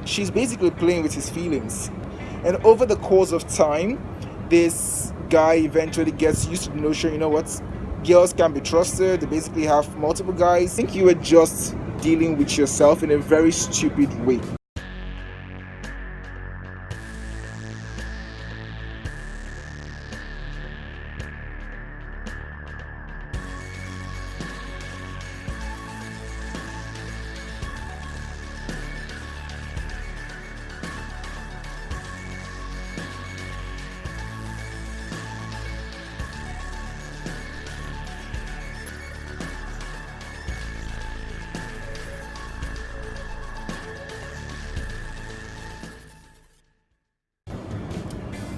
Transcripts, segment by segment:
she's basically playing with his feelings. And over the course of time, this guy eventually gets used to the notion, you know what? Girls can be trusted. They basically have multiple guys. I think you were just dealing with yourself in a very stupid way.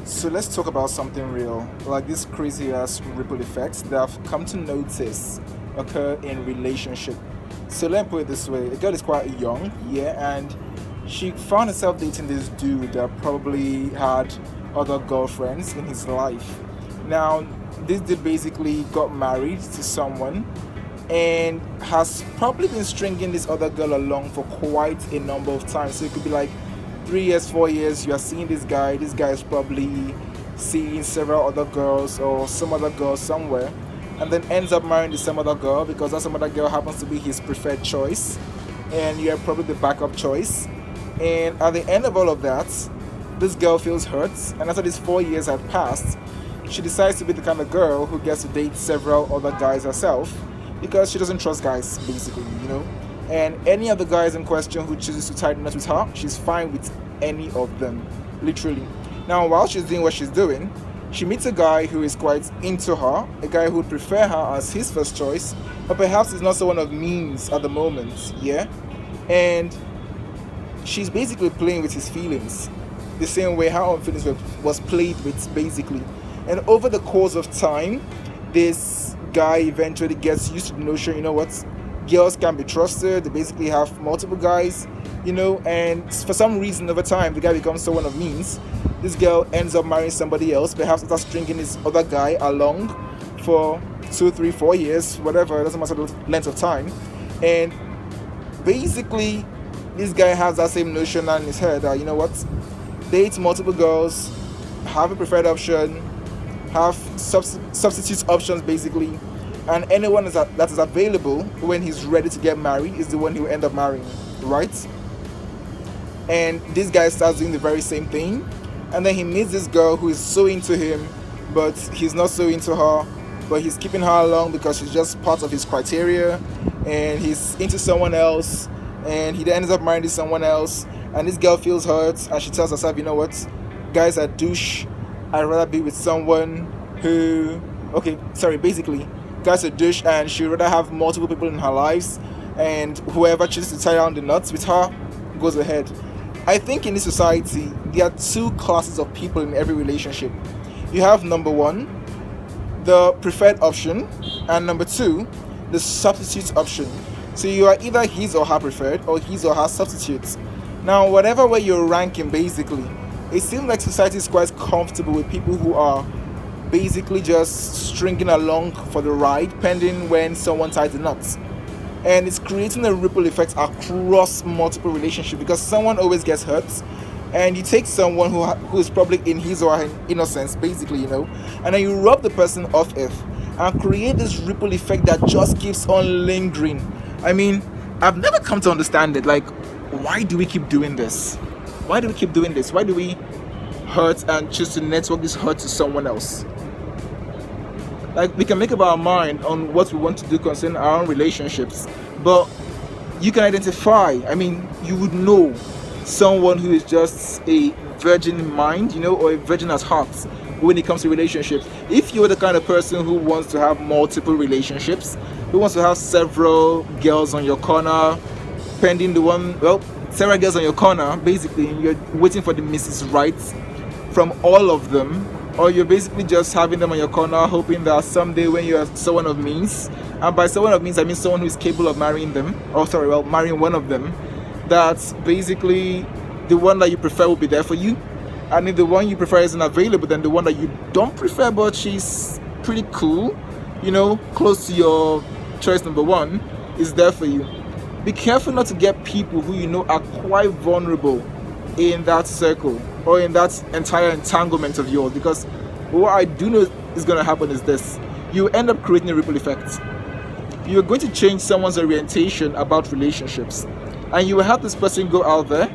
So let's talk about something real, like this crazy ass ripple effects that I've come to notice occur in relationship. So let me put it this way: the girl is quite young, yeah, and she found herself dating this dude that probably had other girlfriends in his life. Now, this dude basically got married to someone and has probably been stringing this other girl along for quite a number of times. So it could be like 3 years, 4 years, you are seeing this guy. This guy is probably seeing several other girls or some other girl somewhere, and then ends up marrying the some other girl because that some other girl happens to be his preferred choice, and you're probably the backup choice. And at the end of all of that, this girl feels hurt, and after these 4 years had passed, she decides to be the kind of girl who gets to date several other guys herself because she doesn't trust guys, basically, you know. And any of the guys in question who chooses to tighten up with her, she's fine with any of them, literally. Now, while she's doing what she's doing, she meets a guy who is quite into her, a guy who would prefer her as his first choice, but perhaps is not someone of means at the moment, yeah? And she's basically playing with his feelings, the same way her own feelings was played with, basically. And over the course of time, this guy eventually gets used to the notion, you know what? Girls can be trusted. They basically have multiple guys, you know, and for some reason over time, the guy becomes someone of means. This girl ends up marrying somebody else, perhaps after stringing this other guy along for 2, 3, 4 years, whatever, it doesn't matter the length of time. And basically, this guy has that same notion in his head that, you know what, date multiple girls, have a preferred option, have substitute options, basically, and anyone that is available when he's ready to get married is the one he will end up marrying, right? And this guy starts doing the very same thing, and then he meets this girl who is so into him, but he's not so into her, but he's keeping her along because she's just part of his criteria, and he's into someone else, and he then ends up marrying someone else, and this girl feels hurt, and she tells herself, you know what, guys are douche, I'd rather be with someone who, basically, guys are douche, and she'd rather have multiple people in her lives, and whoever chooses to tie down the nuts with her goes ahead. I think in this society, there are two classes of people in every relationship. You have number one, the preferred option, and number two, the substitute option. So you are either his or her preferred or his or her substitute. Now, whatever way you're ranking, basically, it seems like society is quite comfortable with people who are basically just stringing along for the ride, pending when someone ties the knots. And it's creating a ripple effect across multiple relationships because someone always gets hurt, and you take someone who is probably in his or her innocence, basically, you know, and then you rub the person off it and create this ripple effect that just keeps on lingering. I mean, I've never come to understand it. Like, why do we keep doing this? Why do we keep doing this? Why do we hurt and choose to network this hurt to someone else? Like, we can make up our mind on what we want to do concerning our own relationships, but you can identify, I mean, you would know someone who is just a virgin in mind, you know, or a virgin at heart when it comes to relationships. If you're the kind of person who wants to have multiple relationships, who wants to have several girls on your corner, pending the one, well, several girls on your corner, basically, and you're waiting for the Mrs. Right from all of them, or you're basically just having them on your corner, hoping that someday when you're someone of means, and by someone of means I mean someone who is capable of marrying them, marrying one of them, that basically the one that you prefer will be there for you. And if the one you prefer isn't available, then the one that you don't prefer but she's pretty cool, you know, close to your choice number one, is there for you. Be careful not to get people who you know are quite vulnerable in that circle or in that entire entanglement of yours. Because what I do know is going to happen is this: you end up creating a ripple effect. You're going to change someone's orientation about relationships, and you will have this person go out there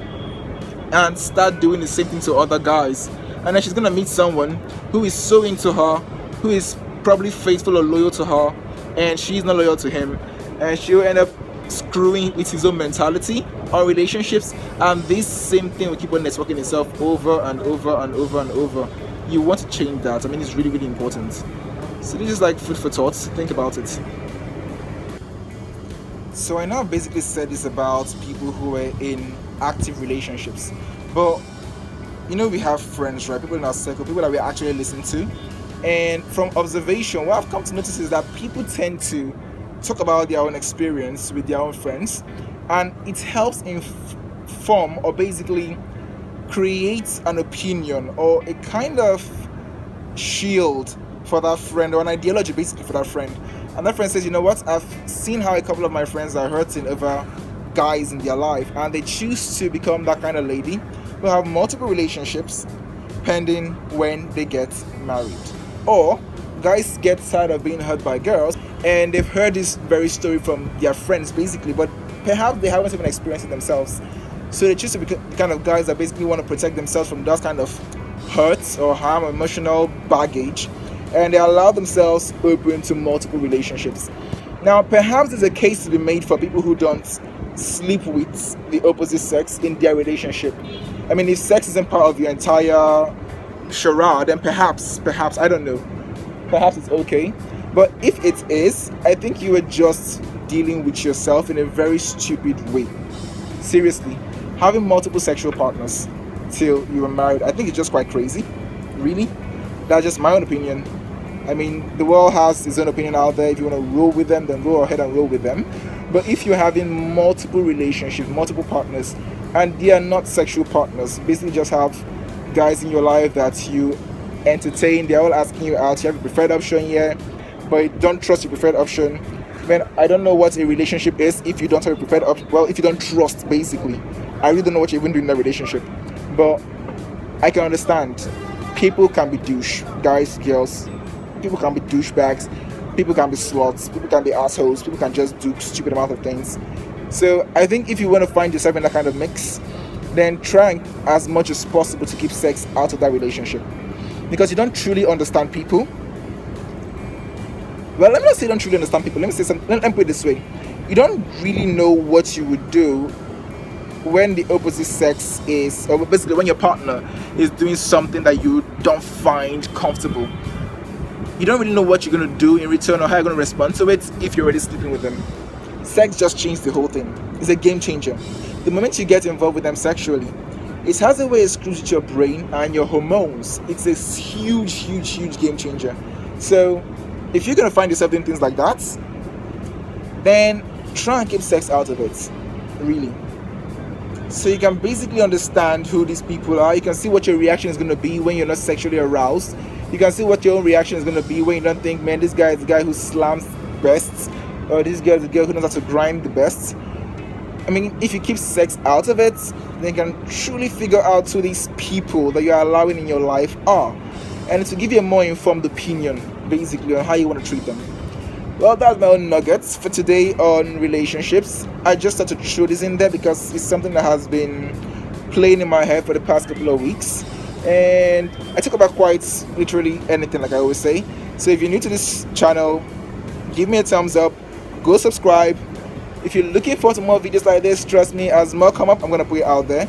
and start doing the same thing to other guys, and then she's going to meet someone who is so into her, who is probably faithful or loyal to her, and she's not loyal to him, and she'll end up screwing with his own mentality on relationships, and this same thing will keep on networking itself over and over and over and over. You want to change that. I mean, it's really, really important. So this is like food for thought. Think about it. So I now basically said this about people who are in active relationships, but we have friends, right? People in our circle, people that we actually listen to, and from observation, what I've come to notice is that people tend to talk about their own experience with their own friends, and it helps inform or basically create an opinion or a kind of shield for that friend, or an ideology basically for that friend. And that friend says, you know what, I've seen how a couple of my friends are hurting over guys in their life, and they choose to become that kind of lady who have multiple relationships pending when they get married. Or guys get tired of being hurt by girls, and they've heard this very story from their friends basically, but perhaps they haven't even experienced it themselves. So they choose to be the kind of guys that basically want to protect themselves from that kind of hurt or harm, emotional baggage, and they allow themselves open to multiple relationships. Now, perhaps there's a case to be made for people who don't sleep with the opposite sex in their relationship. I mean, if sex isn't part of your entire charade, then perhaps, I don't know, perhaps it's okay. But if it is, I think you are just dealing with yourself in a very stupid way. Seriously, having multiple sexual partners till you are married, I think it's just quite crazy. Really, that's just my own opinion. I mean, the world has its own opinion out there. If you want to roll with them, then go ahead and roll with them. But if you're having multiple relationships, multiple partners, and they are not sexual partners, basically just have guys in your life that you entertain, they're all asking you out, you have a preferred option here, but you don't trust your preferred option, then I don't know what a relationship is if you don't have a preferred option. Well, if you don't trust, basically. I really don't know what you're even doing in that relationship. But I can understand. People can be douche, guys, girls. People can be douchebags. People can be sluts. People can be assholes. People can just do stupid amount of things. So I think if you want to find yourself in that kind of mix, then try as much as possible to keep sex out of that relationship, because you don't truly understand people. Well, let me not say you don't truly understand people. Let me say something. Let me put it this way: you don't really know what you would do when the opposite sex is, or basically when your partner is doing something that you don't find comfortable. You don't really know what you're going to do in return or how you're going to respond to it if you're already sleeping with them. Sex just changed the whole thing. It's a game changer. The moment you get involved with them sexually, it has a way it screws with your brain and your hormones. It's a huge, huge, huge game changer. So if you're going to find yourself doing things like that, then try and keep sex out of it, really. So you can basically understand who these people are. You can see what your reaction is going to be when you're not sexually aroused. You can see what your own reaction is going to be when you don't think, man, this guy is the guy who slams best, or this girl is the girl who knows how to grind the best. I mean, if you keep sex out of it, then you can truly figure out who these people that you're allowing in your life are, and to give you a more informed opinion, basically, on how you want to treat them. Well, that's my own nuggets for today on relationships. I just had to throw this in there because it's something that has been playing in my head for the past couple of weeks. And I talk about quite literally anything, like I always say. So if you're new to this channel, give me a thumbs up, go subscribe. If you're looking for some more videos like this, trust me, as more come up, I'm going to put it out there.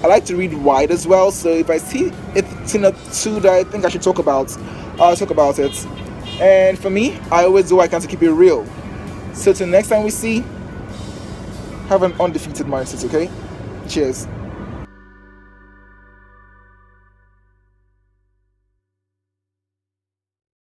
I like to read wide as well, so if I see it's in a two that I think I should talk about, I'll talk about it. And for me, I always do what I can to keep it real. So till next time we see, have an undefeated mindset, okay? Cheers.